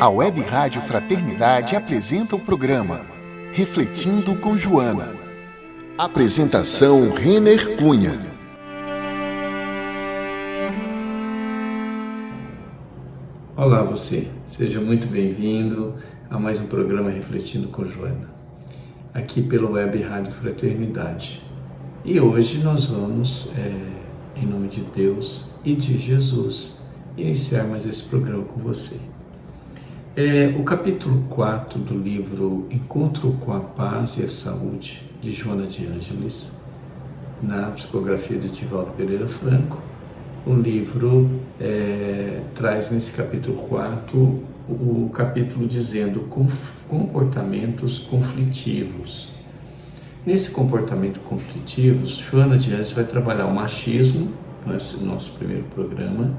A Web Rádio Fraternidade apresenta o programa Refletindo com Joana. Apresentação Renner Cunha. Olá você, seja muito bem-vindo a mais um programa Refletindo com Joana, aqui pelo Web Rádio Fraternidade. E hoje nós vamos, em nome de Deus e de Jesus, iniciar mais esse programa com você. O capítulo 4 do livro Encontro com a Paz e a Saúde, de Joana de Ângeles, na psicografia de Divaldo Pereira Franco. O livro traz nesse capítulo 4 o capítulo dizendo comportamentos conflitivos. Nesse comportamento conflitivos, Joana de Ângeles vai trabalhar o machismo, no nosso primeiro programa,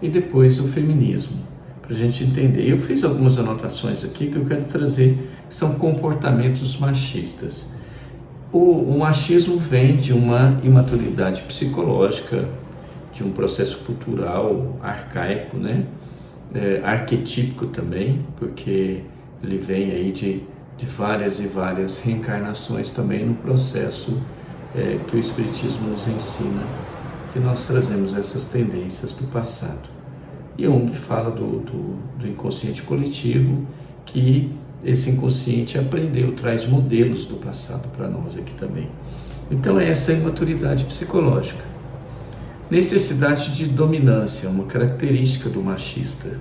e depois o feminismo, para a gente entender. Eu fiz algumas anotações aqui que eu quero trazer, que são comportamentos machistas. O machismo vem de uma imaturidade psicológica, de um processo cultural arcaico, né? Arquetípico também, porque ele vem aí de várias e várias reencarnações também no processo que o Espiritismo nos ensina, que nós trazemos essas tendências do passado. Jung fala do inconsciente coletivo, que esse inconsciente aprendeu, traz modelos do passado para nós aqui também. Então essa é a imaturidade psicológica. Necessidade de dominância, uma característica do machista.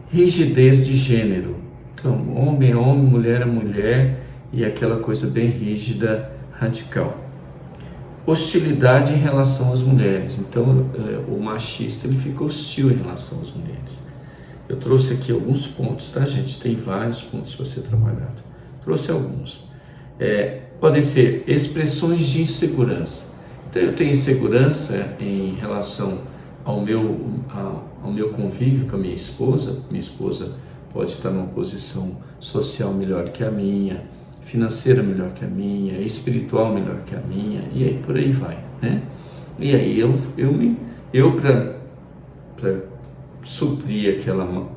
Rigidez de gênero. Então, homem é homem, mulher é mulher, e aquela coisa bem rígida, radical. Hostilidade em relação às mulheres. Então, o machista ele fica hostil em relação às mulheres. Eu trouxe aqui alguns pontos, tá, gente? Tem vários pontos para ser trabalhado. Trouxe alguns. Podem ser expressões de insegurança. Então, eu tenho insegurança em relação ao meu convívio com a minha esposa. Minha esposa pode estar numa posição social melhor que a minha, financeira melhor que a minha, espiritual melhor que a minha, e aí por aí vai, né? E aí eu para suprir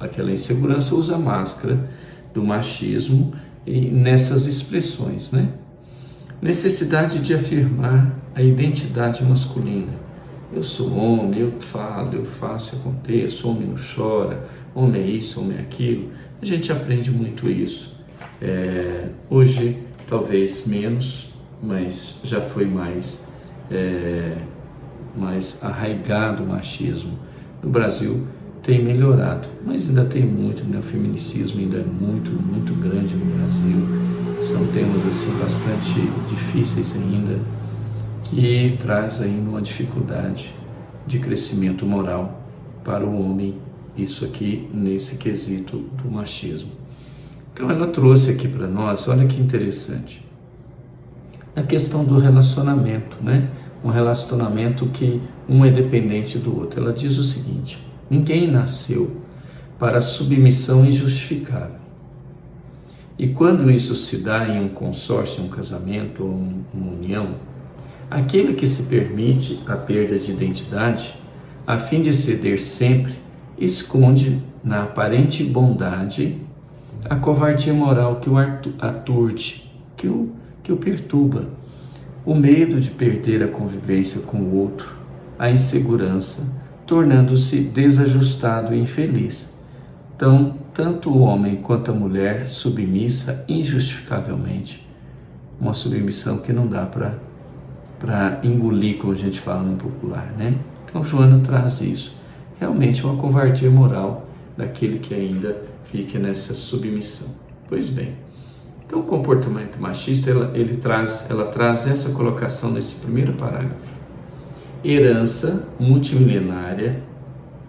aquela insegurança, uso a máscara do machismo e nessas expressões, né? Necessidade de afirmar a identidade masculina. Eu sou homem, eu falo, eu faço, eu aconteço, homem não chora, homem é isso, homem é aquilo. A gente aprende muito isso. Hoje, talvez menos, mas já foi mais arraigado o machismo. No Brasil tem melhorado, mas ainda tem muito, né? O feminicismo ainda é muito, muito grande no Brasil. São temas assim bastante difíceis ainda, que traz ainda uma dificuldade de crescimento moral para o homem, isso aqui nesse quesito do machismo. Então ela trouxe aqui para nós, olha que interessante, a questão do relacionamento, né? Um relacionamento que um é dependente do outro. Ela diz o seguinte: ninguém nasceu para submissão injustificável. E quando isso se dá em um consórcio, um casamento ou uma união, aquele que se permite a perda de identidade, a fim de ceder sempre, esconde na aparente bondade a covardia moral que o aturde, que o perturba, o medo de perder a convivência com o outro, a insegurança, tornando-se desajustado e infeliz. Então, tanto o homem quanto a mulher submissa injustificavelmente, uma submissão que não dá para engolir, como a gente fala no popular, né? Então, Joana traz isso. Realmente uma covardia moral daquele que ainda fica nessa submissão. Pois bem, então o comportamento machista, ela traz essa colocação nesse primeiro parágrafo. Herança multimilenária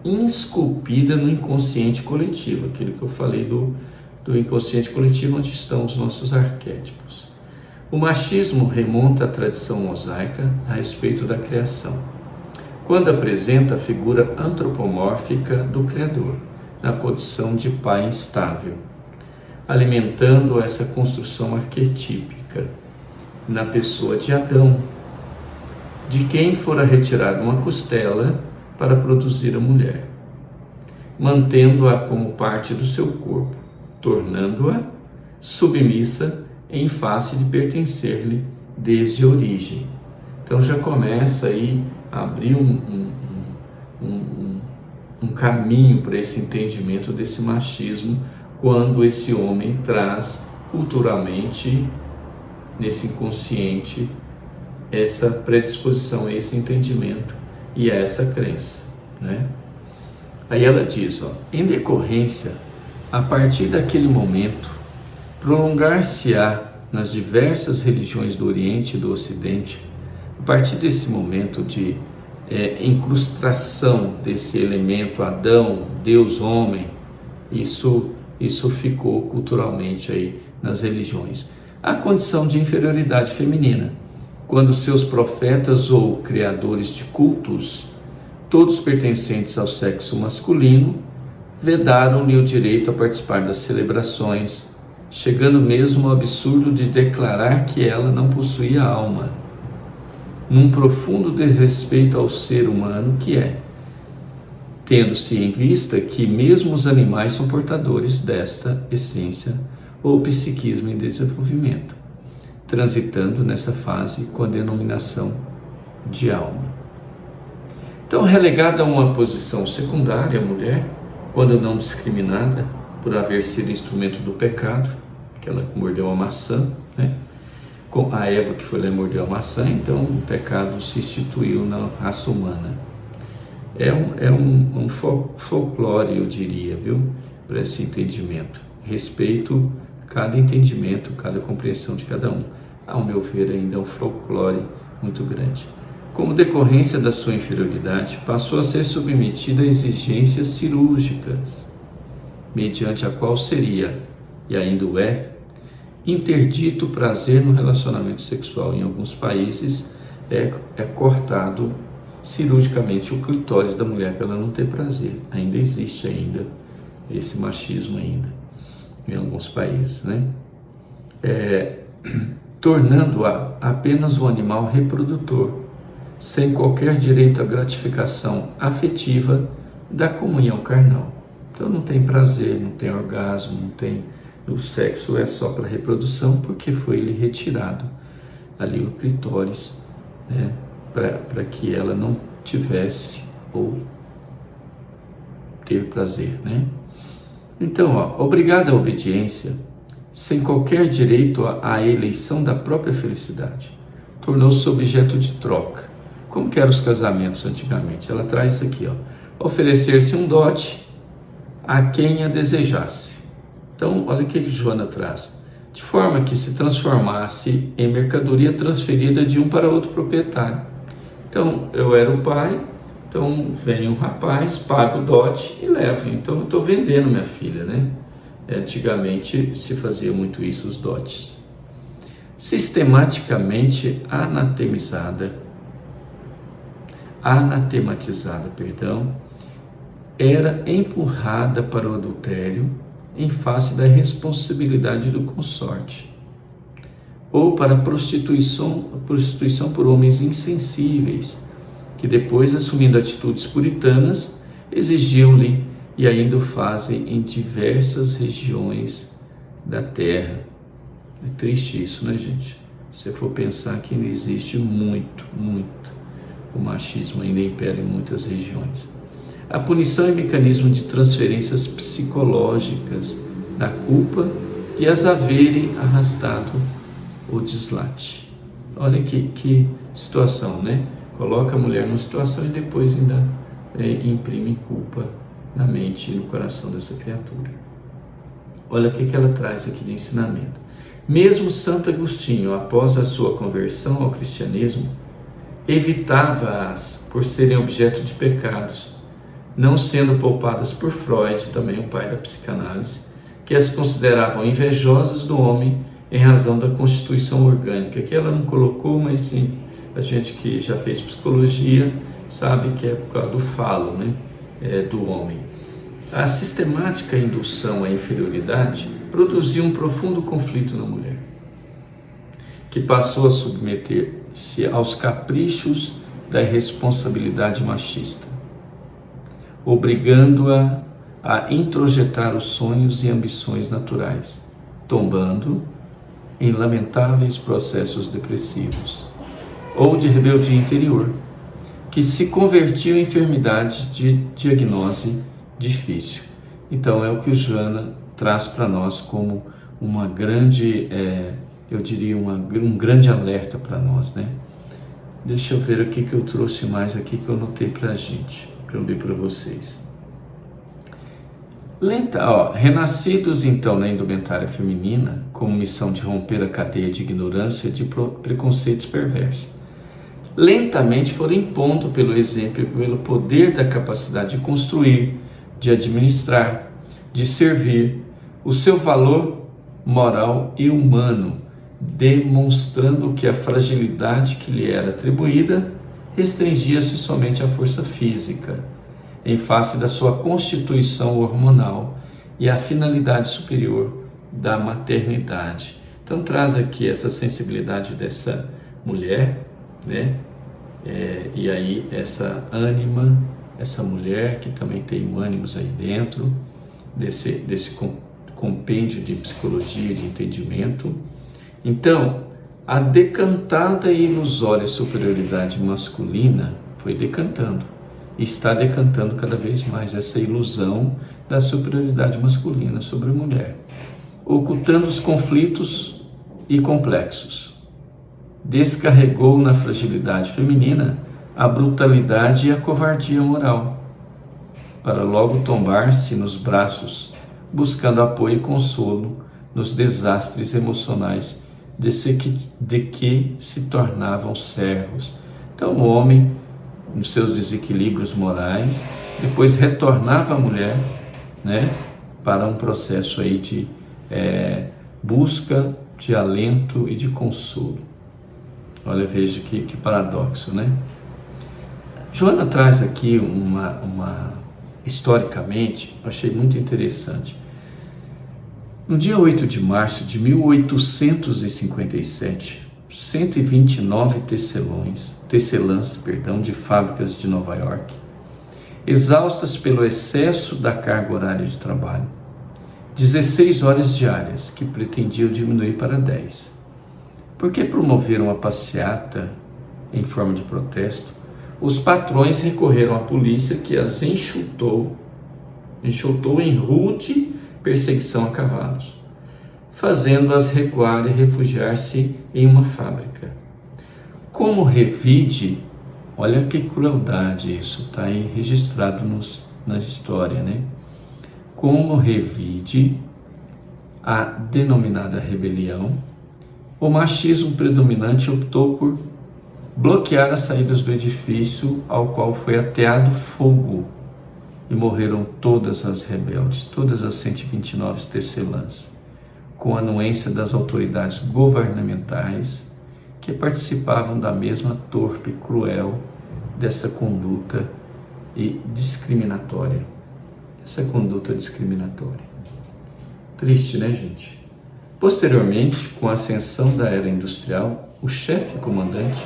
esculpida no inconsciente coletivo, aquilo que eu falei do inconsciente coletivo, onde estão os nossos arquétipos. O machismo remonta à tradição mosaica a respeito da criação, quando apresenta a figura antropomórfica do Criador, na condição de pai instável, alimentando essa construção arquetípica na pessoa de Adão, de quem fora retirada uma costela para produzir a mulher. mantendo-a como parte do seu corpo, tornando-a submissa em face de pertencer-lhe desde a origem. Então já começa aí a abrir um caminho para esse entendimento desse machismo, quando esse homem traz culturalmente, nesse inconsciente, essa predisposição a esse entendimento e a essa crença, né? Aí ela diz, em decorrência, a partir daquele momento, prolongar-se-á nas diversas religiões do Oriente e do Ocidente, a partir desse momento de incrustação desse elemento Adão, Deus, homem, isso ficou culturalmente aí nas religiões. A condição de inferioridade feminina, quando seus profetas ou criadores de cultos, todos pertencentes ao sexo masculino, vedaram-lhe o direito a participar das celebrações, chegando mesmo ao absurdo de declarar que ela não possuía alma, num profundo desrespeito ao ser humano que é, tendo-se em vista que mesmo os animais são portadores desta essência ou psiquismo em desenvolvimento, transitando nessa fase com a denominação de alma. Então, relegada a uma posição secundária, a mulher, quando não discriminada por haver sido instrumento do pecado, que ela mordeu a maçã, né? Com a Eva que foi lá e mordeu a maçã, então o pecado se instituiu na raça humana. É um folclore, eu diria, viu? Para esse entendimento. Respeito cada entendimento, cada compreensão de cada um. Ao meu ver, ainda é um folclore muito grande. Como decorrência da sua inferioridade, passou a ser submetida a exigências cirúrgicas, mediante a qual seria, e ainda o é, interdito o prazer no relacionamento sexual. Em alguns países é cortado cirurgicamente o clitóris da mulher para ela não ter prazer. Ainda existe esse machismo ainda em alguns países, né? Tornando-a apenas um animal reprodutor, sem qualquer direito à gratificação afetiva da comunhão carnal. Então não tem prazer, não tem orgasmo, não tem... O sexo é só para reprodução, porque foi-lhe retirado ali o clitóris, né, para que ela não tivesse ou ter prazer, né? Então, obrigada à obediência, sem qualquer direito à eleição da própria felicidade, tornou-se objeto de troca. Como que eram os casamentos antigamente? Ela traz isso aqui, oferecer-se um dote a quem a desejasse. Então, olha o que Joana traz. De forma que se transformasse em mercadoria transferida de um para outro proprietário. Então, eu era o pai, então vem um rapaz, paga o dote e leva. Então, eu estou vendendo minha filha, né? Antigamente se fazia muito isso, os dotes. Sistematicamente anatematizada, era empurrada para o adultério em face da responsabilidade do consorte, ou para a prostituição por homens insensíveis, que depois, assumindo atitudes puritanas, exigiam-lhe e ainda o fazem em diversas regiões da terra. É triste isso, né, gente? Se for pensar que ainda existe muito, o machismo ainda impera em muitas regiões. A punição é mecanismo de transferências psicológicas da culpa de as haverem arrastado o deslate. Olha que situação, né? Coloca a mulher numa situação e depois ainda imprime culpa na mente e no coração dessa criatura. Olha o que ela traz aqui de ensinamento. Mesmo Santo Agostinho, após a sua conversão ao cristianismo, evitava-as por serem objeto de pecados, não sendo poupadas por Freud, também o pai da psicanálise, que as consideravam invejosas do homem em razão da constituição orgânica, que ela não colocou, mas sim, a gente que já fez psicologia sabe que é por causa do falo, né, do homem. A sistemática indução à inferioridade produziu um profundo conflito na mulher, que passou a submeter-se aos caprichos da irresponsabilidade machista, obrigando-a a introjetar os sonhos e ambições naturais, tombando em lamentáveis processos depressivos ou de rebeldia interior, que se convertiu em enfermidade de diagnose difícil. Então é o que o Joana traz para nós como uma grande, eu diria, um grande alerta para nós, né? Deixa eu ver o que eu trouxe mais aqui que eu anotei para a gente, para eu ler para vocês. Renascidos então na indumentária feminina, com missão de romper a cadeia de ignorância e de preconceitos perversos, lentamente foram impondo pelo exemplo e pelo poder da capacidade de construir, de administrar, de servir, o seu valor moral e humano, demonstrando que a fragilidade que lhe era atribuída restringia-se somente à força física, em face da sua constituição hormonal e à finalidade superior da maternidade. Então traz aqui essa sensibilidade dessa mulher, né? E aí essa ânima, essa mulher que também tem um ânimos aí dentro desse compêndio de psicologia, de entendimento. Então, a decantada e ilusória superioridade masculina foi decantando, e está decantando cada vez mais essa ilusão da superioridade masculina sobre a mulher, ocultando os conflitos e complexos. Descarregou na fragilidade feminina a brutalidade e a covardia moral, para logo tombar-se nos braços, buscando apoio e consolo nos desastres emocionais de que se tornavam servos. Então o homem, nos seus desequilíbrios morais, depois retornava a mulher, né, para um processo aí de busca de alento e de consolo. Olha, veja que paradoxo, né? Joana traz aqui historicamente, achei muito interessante. No dia 8 de março de 1857, 129 tecelãs de fábricas de Nova York, exaustas pelo excesso da carga horária de trabalho, 16 horas diárias, que pretendiam diminuir para 10. Porque promoveram a passeata em forma de protesto, os patrões recorreram à polícia, que as enxutou em rude perseguição a cavalos, fazendo-as recuar e refugiar-se em uma fábrica. Como revide, olha que crueldade isso, está aí registrado na história, né? Como revide a denominada rebelião, o machismo predominante optou por bloquear as saídas do edifício ao qual foi ateado fogo, e morreram todas as rebeldes, todas as 129 tecelãs, com a anuência das autoridades governamentais que participavam da mesma torpe e cruel dessa conduta discriminatória. Essa conduta discriminatória. Triste, né, gente? Posteriormente, com a ascensão da era industrial, o chefe comandante,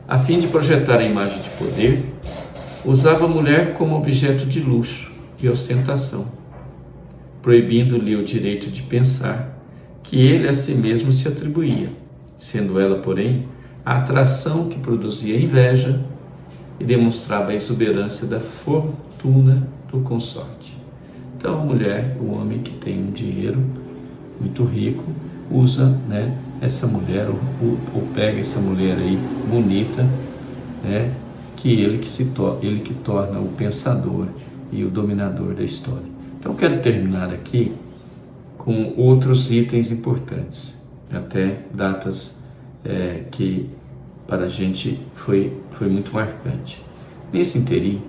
a fim de projetar a imagem de poder, usava a mulher como objeto de luxo e ostentação, proibindo-lhe o direito de pensar, que ele a si mesmo se atribuía, sendo ela, porém, a atração que produzia inveja e demonstrava a exuberância da fortuna do consorte. Então a mulher, o homem que tem um dinheiro muito rico, usa, né, essa mulher, ou pega essa mulher aí bonita, né, que ele que torna o pensador e o dominador da história. Então quero terminar aqui com outros itens importantes, até datas que para a gente foi muito marcante. Nesse interim,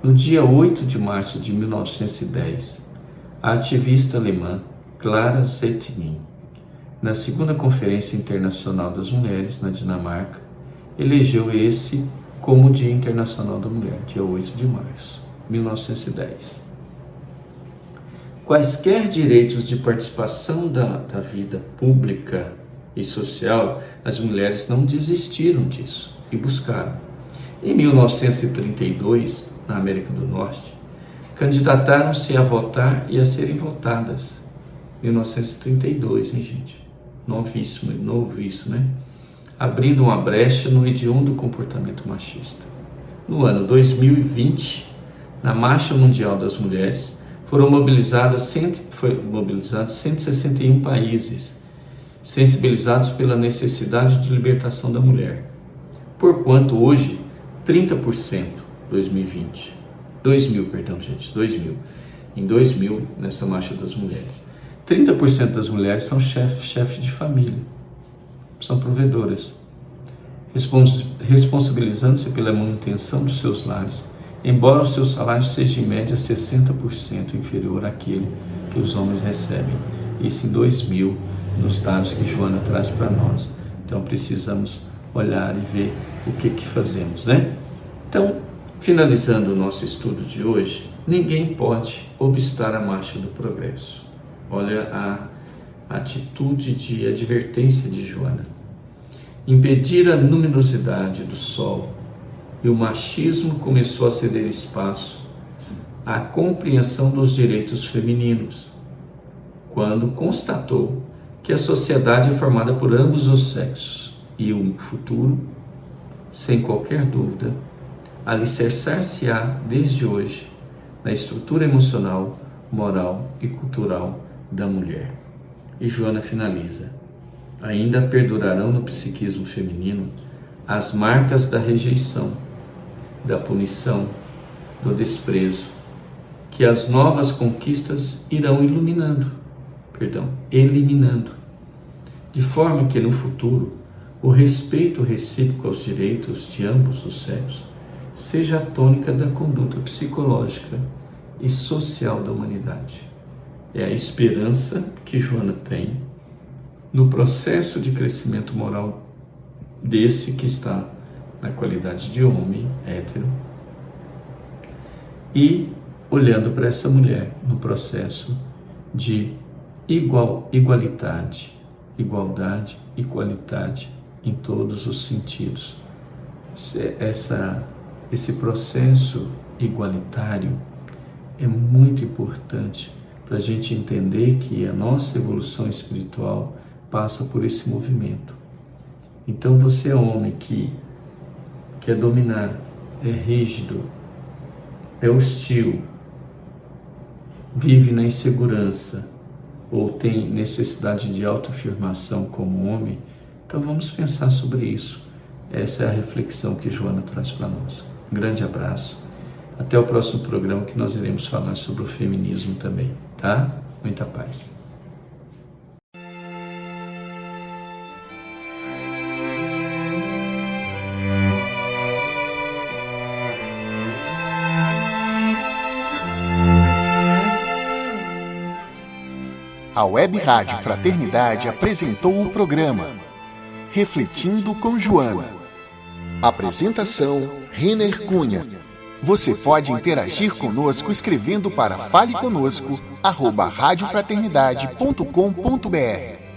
no dia 8 de março de 1910, a ativista alemã Clara Zetkin, na segunda Conferência Internacional das Mulheres, na Dinamarca, elegeu esse como o Dia Internacional da Mulher, dia 8 de março de 1910. Quaisquer direitos de participação da vida pública e social, as mulheres não desistiram disso e buscaram. Em 1932, na América do Norte, candidataram-se a votar e a serem votadas. 1932, hein, gente? Novíssimo, novo isso, né? Abrindo uma brecha no hediondo comportamento machista. No ano 2020, na Marcha Mundial das Mulheres, foram mobilizados 161 países, sensibilizados pela necessidade de libertação da mulher. Porquanto hoje, 30%, 2000, em 2000, nessa Marcha das Mulheres, 30% das mulheres são chefes de família, são provedoras, responsabilizando-se pela manutenção dos seus lares, embora o seu salário seja em média 60% inferior àquele que os homens recebem. Isso em 2000, nos dados que Joana traz para nós. Então precisamos olhar e ver o que fazemos, né? Então, finalizando o nosso estudo de hoje, ninguém pode obstar a marcha do progresso. Olha a atitude de advertência de Joana. Impedir a luminosidade do sol, e o machismo começou a ceder espaço à compreensão dos direitos femininos, quando constatou que a sociedade é formada por ambos os sexos e o futuro, sem qualquer dúvida, alicerçar-se-á desde hoje na estrutura emocional, moral e cultural da mulher. E Joana finaliza: ainda perdurarão no psiquismo feminino as marcas da rejeição, da punição, do desprezo, que as novas conquistas irão eliminando, de forma que no futuro o respeito recíproco aos direitos de ambos os sexos seja a tônica da conduta psicológica e social da humanidade. É a esperança que Joana tem no processo de crescimento moral desse que está na qualidade de homem hétero e olhando para essa mulher no processo de igualdade, igualdade em todos os sentidos. Esse processo igualitário é muito importante para a gente entender que a nossa evolução espiritual passa por esse movimento. Então você é homem que quer dominar, é rígido, é hostil, vive na insegurança ou tem necessidade de autoafirmação como homem, então vamos pensar sobre isso. Essa é a reflexão que Joana traz para nós. Um grande abraço. Até o próximo programa, que nós iremos falar sobre o feminismo também, tá? Muita paz. A Web Rádio Fraternidade apresentou o programa Refletindo com Joana. Apresentação: Renner Cunha. Você pode interagir conosco escrevendo para faleconosco@radiofraternidade.com.br.